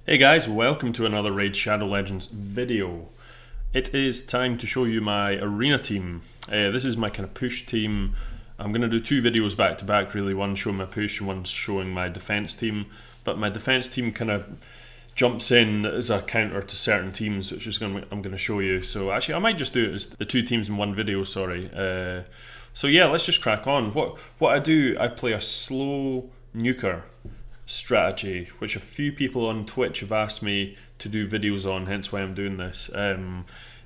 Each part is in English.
Hey guys, welcome to another Raid Shadow Legends video. It is time to show you my arena team. This is my kind of push team. I'm going to do two videos back to back really, one showing my push and one showing my defense team. But my defense team kind of jumps in as a counter to certain teams, which is I'm going to show you. So actually I might just do it as the two teams in one video, sorry. So yeah, let's just crack on. What I do, I play a slow nuker strategy, which a few people on Twitch have asked me to do videos on, hence why I'm doing this.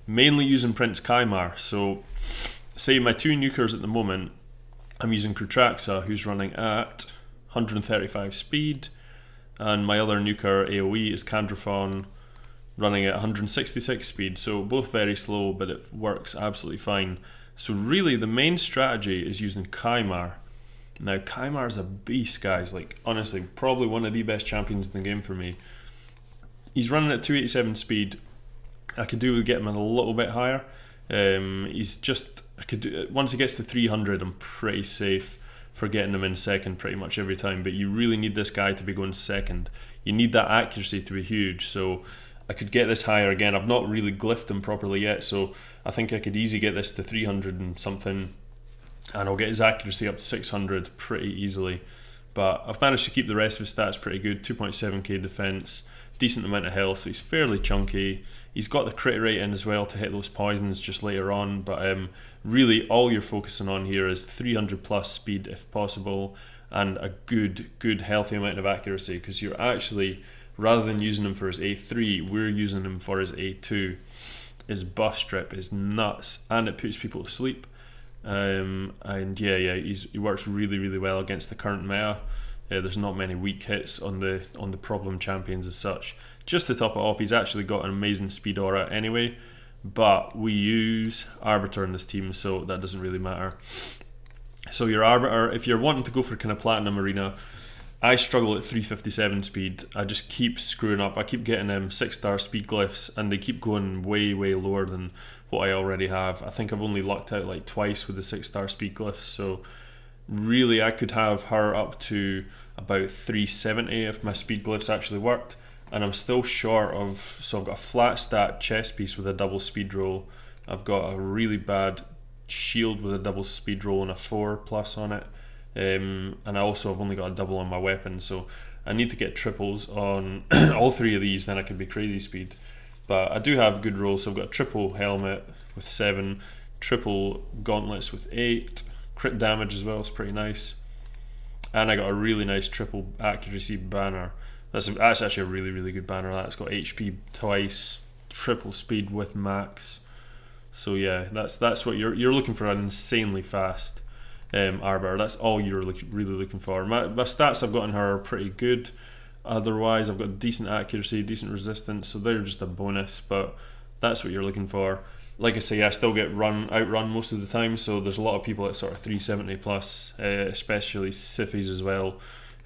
Mainly using Prince Kymar. So say my two nukers at the moment, I'm using Gurptuk, who's running at 135 speed, and my other nuker AoE is Kandrafon, running at 166 speed. So both very slow, but it works absolutely fine. So really the main strategy is using Kymar. Now Kymar is a beast, guys, like honestly probably one of the best champions in the game for me. He's running at 287 speed. I could do with getting him a little bit higher. He's just, I could do, once he gets to 300 I'm pretty safe for getting him in second pretty much every time, but you really need this guy to be going second. You need that accuracy to be huge, so I could get this higher again. I've not really glyphed him properly yet, so I think I could easily get this to 300 and something, and I'll get his accuracy up to 600 pretty easily. But I've managed to keep the rest of his stats pretty good. 2.7k defense, decent amount of health, so he's fairly chunky. He's got the crit rate in as well to hit those poisons just later on, but really all you're focusing on here is 300 plus speed if possible, and a good healthy amount of accuracy, because you're actually, rather than using him for his A3, we're using him for his A2. His buff strip is nuts, and it puts people to sleep. And yeah, he works really well against the current meta. There's not many weak hits on the problem champions as such. Just to top it off, he's actually got an amazing speed aura anyway, but we use Arbiter in this team, so that doesn't really matter. So your Arbiter, if you're wanting to go for kind of platinum arena, I struggle at 357 speed. I just keep screwing up. I keep getting 6-star speed glyphs, and they keep going way lower than what I already have. I think I've only lucked out like twice with the 6-star speed glyphs, so really I could have her up to about 370 if my speed glyphs actually worked, and I'm still short of, so I've got a flat stat chest piece with a double speed roll. I've got a really bad shield with a double speed roll and a 4+ on it. And I also have only got a double on my weapon, so I need to get triples on all three of these, then I could be crazy speed. But I do have good rolls, so I've got a triple helmet with 7, triple gauntlets with 8, crit damage as well, it's pretty nice. And I got a really nice triple accuracy banner. That's actually a really good banner. That's got HP twice, triple speed with max. So yeah, that's what you're looking for, an insanely fast Arbiter. That's all you're really looking for. My stats I've got in her are pretty good. Otherwise, I've got decent accuracy, decent resistance, so they're just a bonus, but that's what you're looking for. Like I say, I still get outrun most of the time, so there's a lot of people at sort of 370 plus, especially Siffies as well,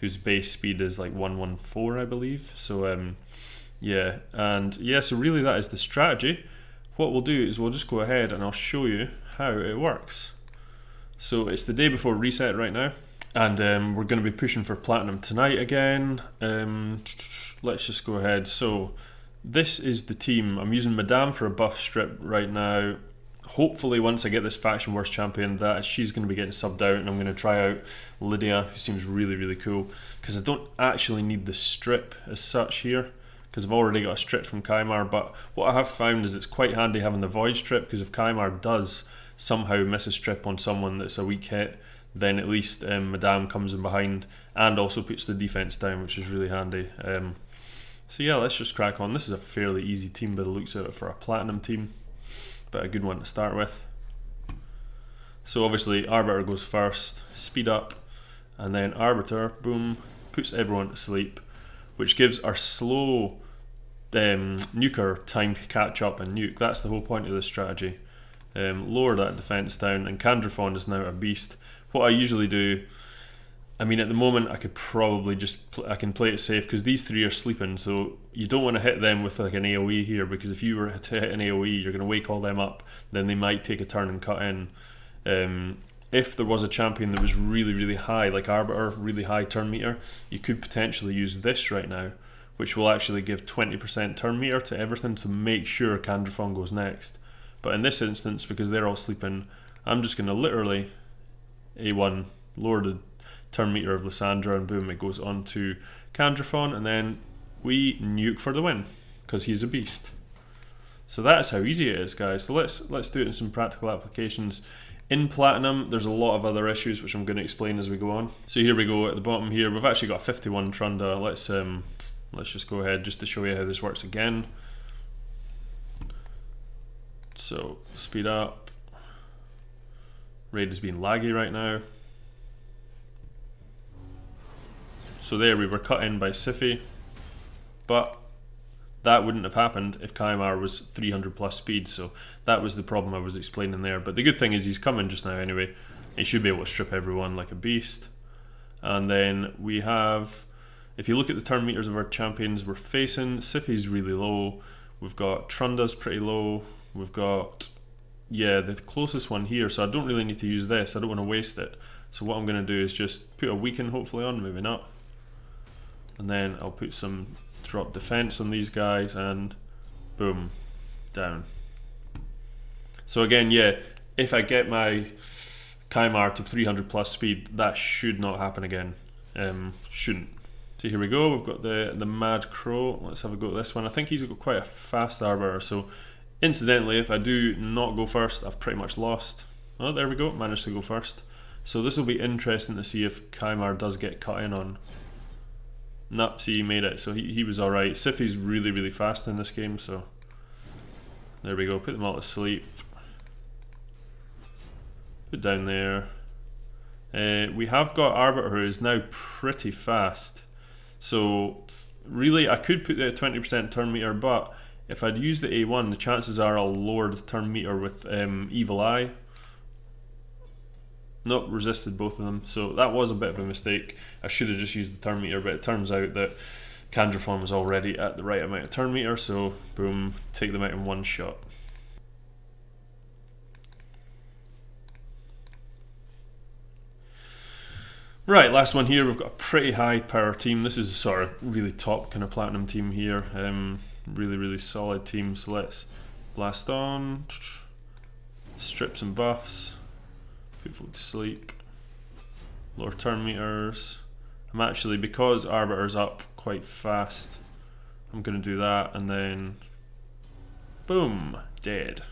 whose base speed is like 114, I believe. So yeah, and yeah, so really that is the strategy. What we'll do is we'll just go ahead and I'll show you how it works. So it's the day before reset right now, and we're going to be pushing for platinum tonight again. Let's just go ahead. So this is the team. I'm using Madame for a buff strip right now. Hopefully once I get this faction wars champion, that she's going to be getting subbed out, and I'm going to try out Lydia, who seems really cool, because I don't actually need the strip as such here, because I've already got a strip from Kymar. But what I have found is it's quite handy having the void strip, because if Kymar does somehow miss a strip on someone that's a weak hit, then at least Madame comes in behind and also puts the defense down, which is really handy. So yeah, let's just crack on. This is a fairly easy team by the looks of it for a platinum team, but a good one to start with. So obviously Arbiter goes first, speed up, and then Arbiter, boom, puts everyone to sleep, which gives our slow nuker time to catch up and nuke. That's the whole point of this strategy. Lower that defense down, and Kandrafon is now a beast. What I usually do, I mean at the moment I could probably just I can play it safe, because these three are sleeping, so you don't want to hit them with like an AoE here, because if you were to hit an AoE you're going to wake all them up, then they might take a turn and cut in. If there was a champion that was really high, like Arbiter, really high turn meter, you could potentially use this right now, which will actually give 20% turn meter to everything to make sure Candrafon goes next. But in this instance, because they're all sleeping, I'm just going to literally A1, lower the turn meter of Lysandra, and boom, it goes on to Candrafon, and then we nuke for the win, because he's a beast. So that's how easy it is, guys. So let's do it in some practical applications. In Platinum, there's a lot of other issues which I'm going to explain as we go on. So here we go at the bottom here. We've actually got 51 Trunda. Let's just go ahead just to show you how this works again. So speed up. Raid is being laggy right now. So there we were cut in by Siphi, but that wouldn't have happened if Kymar was 300 plus speed, so that was the problem I was explaining there. But the good thing is he's coming just now anyway. He should be able to strip everyone like a beast. And then we have, if you look at the turn meters of our champions we're facing, Siphi's really low, we've got Trunda's pretty low, we've got, yeah, the closest one here, so I don't really need to use this, I don't want to waste it. So what I'm going to do is just put a weaken hopefully on, maybe not. And then I'll put some drop defense on these guys and boom, down. So again, yeah, if I get my Kymar to 300 plus speed, that should not happen again. Shouldn't. So here we go, we've got the Mad Crow. Let's have a go at this one. I think he's got quite a fast arbiter, so incidentally, if I do not go first, I've pretty much lost. Oh, there we go, managed to go first. So this will be interesting to see if Kymar does get cut in on. Nope, see, he made it, so he was alright. Siphi's really, really fast in this game, so there we go, put them all to sleep. Put down there. We have got Arbiter, who is now pretty fast. So really, I could put the 20% turn meter, but if I'd use the A1, the chances are I'll lower the turn meter with Evil Eye. Nope, resisted both of them, so that was a bit of a mistake. I should have just used the turn meter, but it turns out that Candrafon was already at the right amount of turn meter, so boom, take them out in one shot. Right, last one here, we've got a pretty high power team. This is a sort of really top kind of platinum team here. Really, really solid team, so let's blast on, strip some buffs. Put folk to sleep, lower turn meters. I'm actually, because Arbiter's up quite fast, I'm going to do that, and then boom, dead.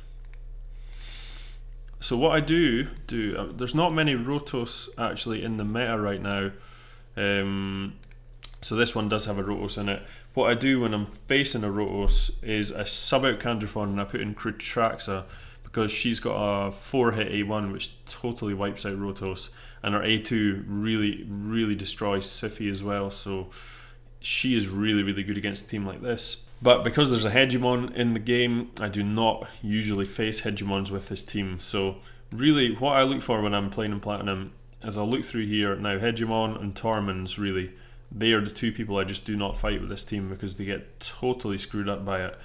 So what I do, there's not many Rotos actually in the meta right now, so this one does have a Rotos in it. What I do when I'm facing a Rotos is I sub out Candrafon and I put in Krutraxa, because she's got a 4-hit A1 which totally wipes out Rotos, and her A2 really, really destroys Siphi as well, so she is really, really good against a team like this. But because there's a Hegemon in the game, I do not usually face Hegemons with this team, so really what I look for when I'm playing in Platinum is I'll look through here. Now Hegemon and Tormund's, really, they are the two people I just do not fight with this team because they get totally screwed up by it.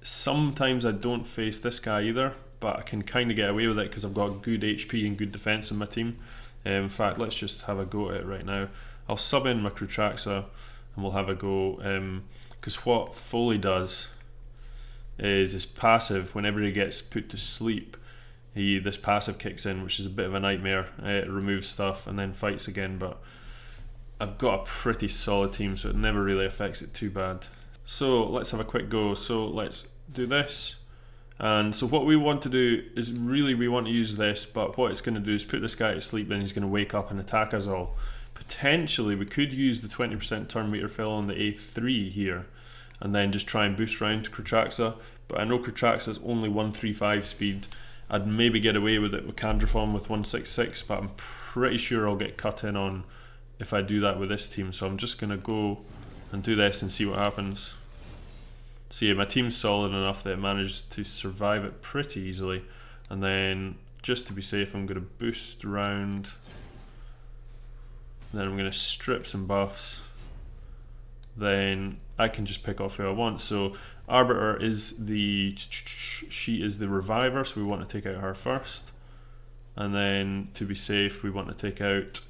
Sometimes I don't face this guy either, but I can kind of get away with it because I've got good HP and good defense in my team. In fact, let's just have a go at it right now. I'll sub in my Krutraxa and we'll have a go, because what Foley does is his passive, whenever he gets put to sleep, this passive kicks in, which is a bit of a nightmare. It removes stuff and then fights again, but I've got a pretty solid team, so it never really affects it too bad. So let's have a quick go. So let's do this. And so what we want to do is, really we want to use this, but what it's going to do is put this guy to sleep, then he's going to wake up and attack us all. Potentially we could use the 20% turn meter fill on the A3 here, and then just try and boost round to Krutraxa, but I know Krutraxa's only 135 speed. I'd maybe get away with it with Candrafon with 166, but I'm pretty sure I'll get cut in on if I do that with this team, so I'm just going to go and do this and see what happens. So yeah, my team's solid enough that it managed to survive it pretty easily, and then just to be safe I'm going to boost round, then I'm going to strip some buffs, then I can just pick off who I want. So Arbiter is she is the reviver, so we want to take out her first, and then to be safe we want to take out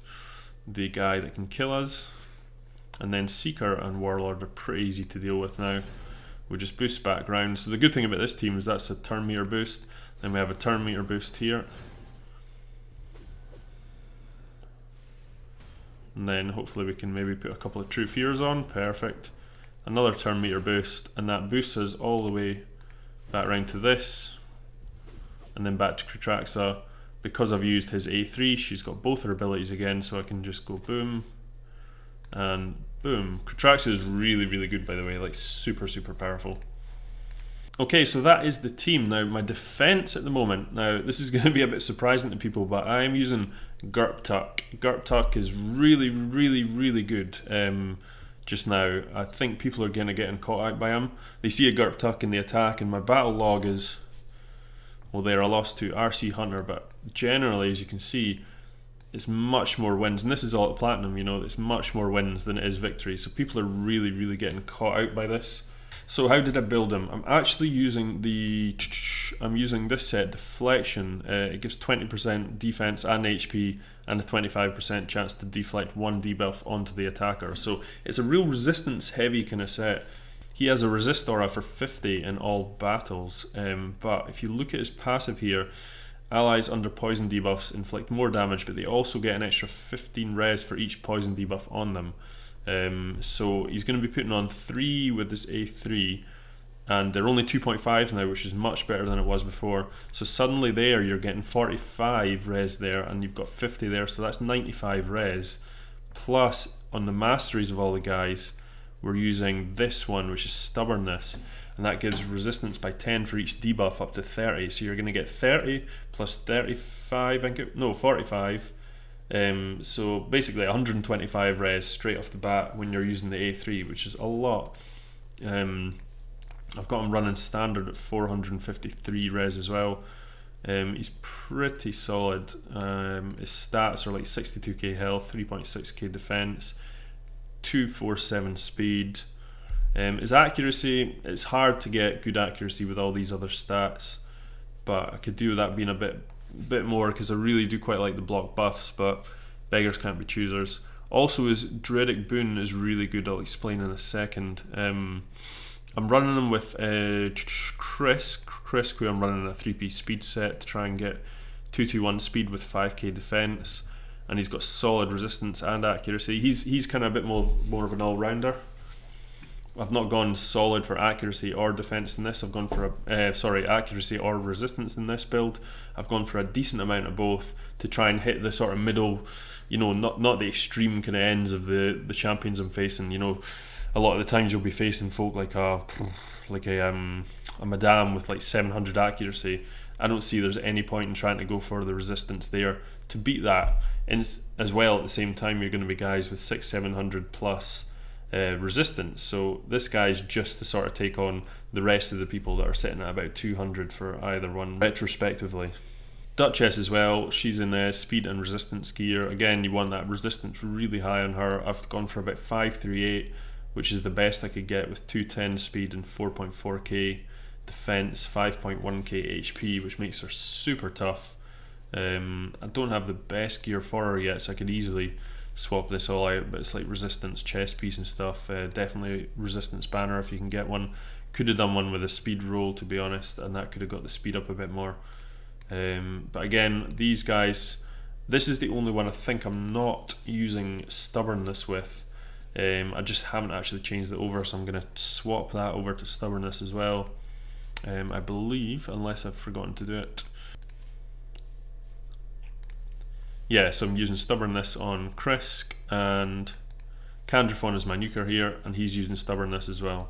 the guy that can kill us, And then Seeker and Warlord are pretty easy to deal with now. We just boost back round. So the good thing about this team is that's a turn meter boost. Then we have a turn meter boost here. And then hopefully we can maybe put a couple of True Fears on. Perfect. Another turn meter boost, and that boosts us all the way back round to this. And then back to Krutraxa. Because I've used his A3, she's got both her abilities again, so I can just go boom and boom. Krutraxa is really, really good, by the way, like super, super powerful. Okay, so that is the team. Now, my defense at the moment, now this is going to be a bit surprising to people, but I'm using Gurptuk. Gurptuk is really, really, really good just now. I think people are going to get caught out by him. They see a Gurptuk in the attack, and my battle log is, well, there I lost to RC Hunter, but generally, as you can see, it's much more wins, and this is all at Platinum, you know, it's much more wins than it is victory, so people are really, really getting caught out by this. So how did I build him? I'm actually using this set, Deflection. It gives 20% defense and HP and a 25% chance to deflect one debuff onto the attacker. So it's a real resistance heavy kind of set. He has a resist aura for 50 in all battles, but if you look at his passive here, allies under poison debuffs inflict more damage, but they also get an extra 15 res for each poison debuff on them. So he's going to be putting on 3 with this A3, and they're only 2.5s now, which is much better than it was before. So suddenly there you're getting 45 res there, and you've got 50 there, so that's 95 res. Plus on the masteries of all the guys, we're using this one, which is Stubbornness, and that gives resistance by 10 for each debuff up to 30. So you're going to get 30 plus 35, no, 45. So basically 125 res straight off the bat when you're using the A3, which is a lot. I've got him running standard at 453 res as well. He's pretty solid. His stats are like 62k health, 3.6k defense, 247 speed. His accuracy, it's hard to get good accuracy with all these other stats, but I could do with that being a bit more, because I really do quite like the block buffs, but beggars can't be choosers. Also, his Druidic Boon is really good. I'll explain in a second. I'm running him with Krisk, who I'm running a 3-piece speed set to try and get 221 speed with 5k defense, and he's got solid resistance and accuracy. He's kind of a bit more of an all-rounder. I've not gone solid for accuracy or defense in this. I've gone for accuracy or resistance in this build. I've gone for a decent amount of both to try and hit the sort of middle, you know, not the extreme kind of ends of the champions I'm facing. You know, a lot of the times you'll be facing folk like a Madame with like 700 accuracy. I don't see there's any point in trying to go for the resistance there to beat that. And as well, at the same time, you're going to be guys with 600-700 plus resistance. So this guy's just to sort of take on the rest of the people that are sitting at about 200 for either one retrospectively. Duchess as well, she's in speed and resistance gear. Again, you want that resistance really high on her. I've gone for about 538, which is the best I could get, with 210 speed and 4.4k defense, 5.1k HP, which makes her super tough. I don't have the best gear for her yet, so I could easily swap this all out, but it's like resistance chest piece and stuff. Definitely resistance banner if you can get one. Could have done one with a speed roll, to be honest, and that could have got the speed up a bit more. But again, these guys, this is the only one I think I'm not using Stubbornness with. I just haven't actually changed it over, so I'm going to swap that over to Stubbornness as well, I believe, unless I've forgotten to do it. Yeah, so I'm using Stubbornness on Krisk, and Candraphon is my nuker here, and he's using Stubbornness as well.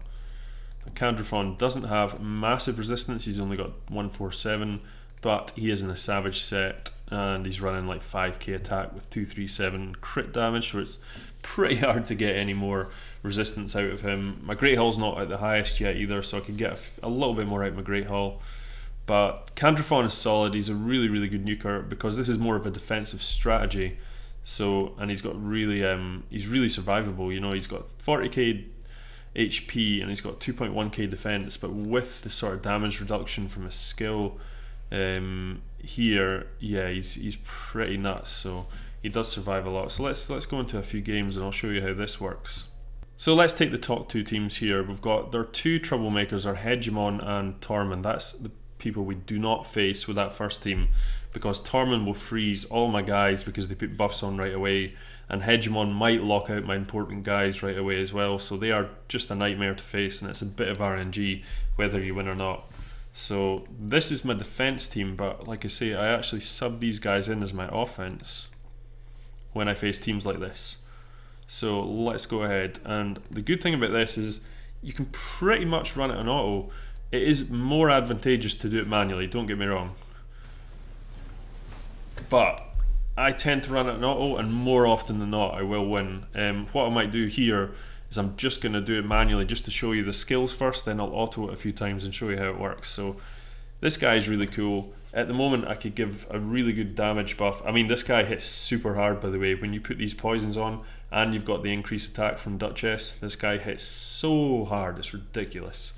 Candraphon doesn't have massive resistance, he's only got 147, but he is in a Savage set, and he's running like 5k attack with 237 crit damage, so it's pretty hard to get any more resistance out of him. My Great Hall's not at the highest yet either, so I could get a little bit more out of my Great Hall. But Candraphon is solid. He's a really, really good nuker, because this is more of a defensive strategy. So, and he's got really, he's really survivable. You know, he's got 40k HP and he's got 2.1k defense, but with the sort of damage reduction from his skill here, yeah, he's pretty nuts. So he does survive a lot. So let's go into a few games and I'll show you how this works. So let's take the top two teams here. We've got their two troublemakers are Hegemon and Tormund. That's the people we do not face with that first team, because Tormund will freeze all my guys because they put buffs on right away, and Hegemon might lock out my important guys right away as well, so they are just a nightmare to face, and it's a bit of RNG whether you win or not. So this is my defense team, but like I say, I actually sub these guys in as my offense when I face teams like this. So let's go ahead, and the good thing about this is you can pretty much run it on auto. It is more advantageous to do it manually, don't get me wrong, but I tend to run it on auto, and more often than not I will win. What I might do here is I'm just going to do it manually just to show you the skills first, then I'll auto it a few times and show you how it works. So this guy is really cool. At the moment I could give a really good damage buff. I mean, this guy hits super hard, by the way. When you put these poisons on and you've got the increased attack from Duchess, this guy hits so hard, it's ridiculous.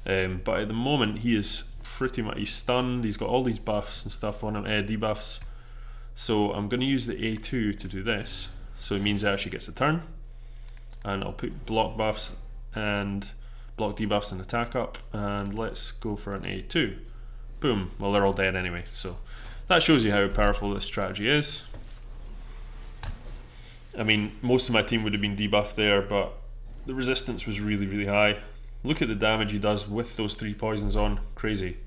But at the moment he is pretty much, he's stunned, he's got all these buffs and stuff on him, debuffs. So I'm going to use the A2 to do this, so it means it actually gets a turn, and I'll put block buffs and block debuffs and attack up, and let's go for an A2. Boom. Well, they're all dead anyway, so that shows you how powerful this strategy is. I mean, most of my team would have been debuffed there, but the resistance was really, really high. Look at the damage he does with those 3 poisons on. Crazy.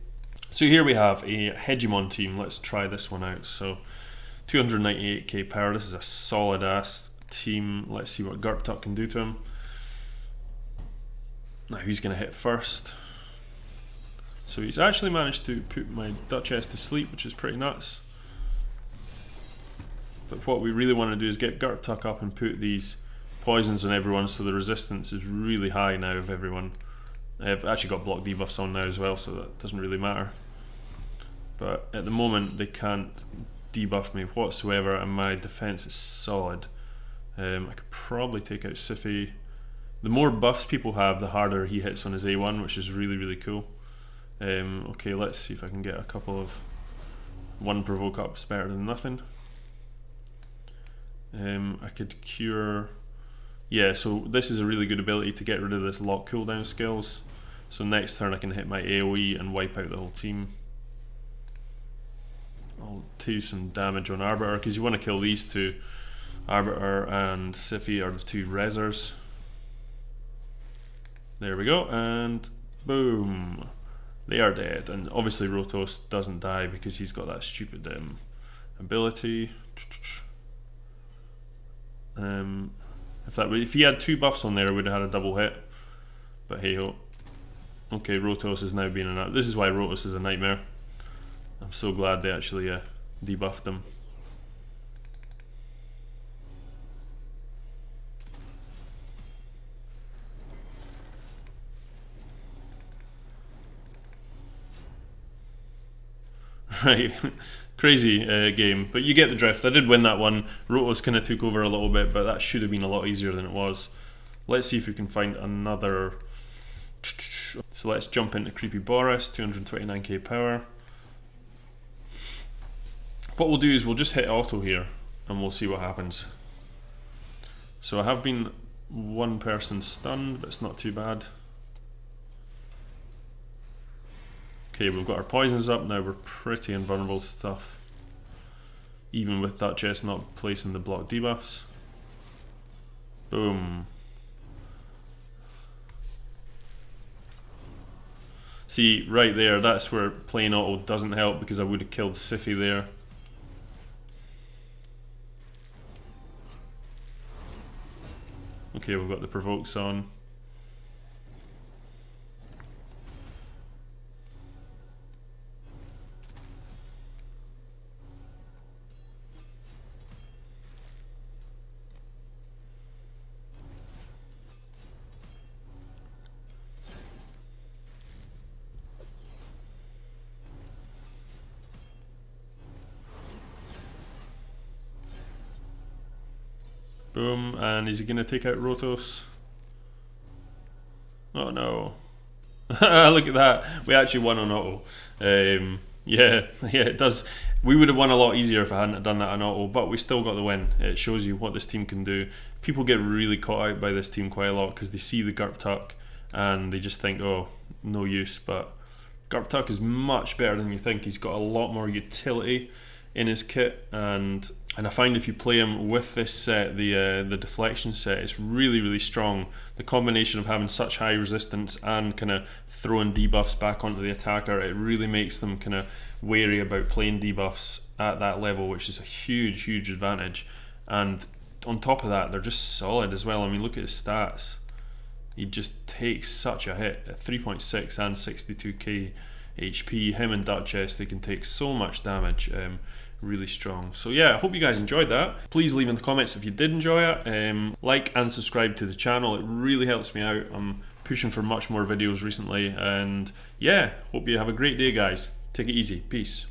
So here we have a Hegemon team. Let's try this one out. So 298k power. This is a solid ass team. Let's see what Gurptuk can do to him. Now who's going to hit first? So he's actually managed to put my Duchess to sleep, which is pretty nuts. But what we really want to do is get Gurptuk up and put these poisons on everyone, so the resistance is really high now of everyone. I've actually got block debuffs on now as well, so that doesn't really matter. But at the moment they can't debuff me whatsoever, and my defense is solid. I could probably take out Sify. The more buffs people have, the harder he hits on his A1, which is really, really cool. Okay, let's see if I can get a couple of 1 provoke ups better than nothing. I could cure. Yeah, so this is a really good ability to get rid of this lock cooldown skills. So next turn I can hit my AoE and wipe out the whole team. I'll do some damage on Arbiter, because you want to kill these two. Arbiter and Sify are the 2 rezzers. There we go, and boom. They are dead, and obviously Rotos doesn't die because he's got that stupid ability. If he had 2 buffs on there, I would have had a double hit. But hey ho. Okay, Rotos is now being an. This is why Rotos is a nightmare. I'm so glad they actually debuffed him. Right, crazy game, but you get the drift. I did win that one. Rotos kind of took over a little bit, but that should have been a lot easier than it was. Let's see if we can find another. So let's jump into Creepy Boris, 229k power. What we'll do is we'll just hit auto here, and we'll see what happens. So I have been 1 person stunned, but it's not too bad. Okay, we've got our poisons up now. We're pretty invulnerable to stuff, even with Duchess not placing the block debuffs. Boom. See, right there, that's where playing auto doesn't help, because I would have killed Sify there. Okay, we've got the provokes on. Boom, and is he going to take out Rotos? Oh no. Look at that, we actually won on auto. Yeah, it does. We would have won a lot easier if I hadn't done that in auto, but we still got the win. It shows you what this team can do. People get really caught out by this team quite a lot because they see the Gurptuk and they just think, oh, no use. But Gurptuk is much better than you think. He's got a lot more utility in his kit, and I find if you play him with this set, the deflection set, it's really, really strong. The combination of having such high resistance and kind of throwing debuffs back onto the attacker, it really makes them kind of wary about playing debuffs at that level, which is a huge, huge advantage. And on top of that, they're just solid as well. I mean, look at his stats. He just takes such a hit at 3.6 and 62k HP. Him and Duchess, they can take so much damage. Really strong. So yeah, I hope you guys enjoyed that. Please leave in the comments if you did enjoy it. Like and subscribe to the channel. It really helps me out. I'm pushing for much more videos recently, and yeah, hope you have a great day, guys. Take it easy. Peace.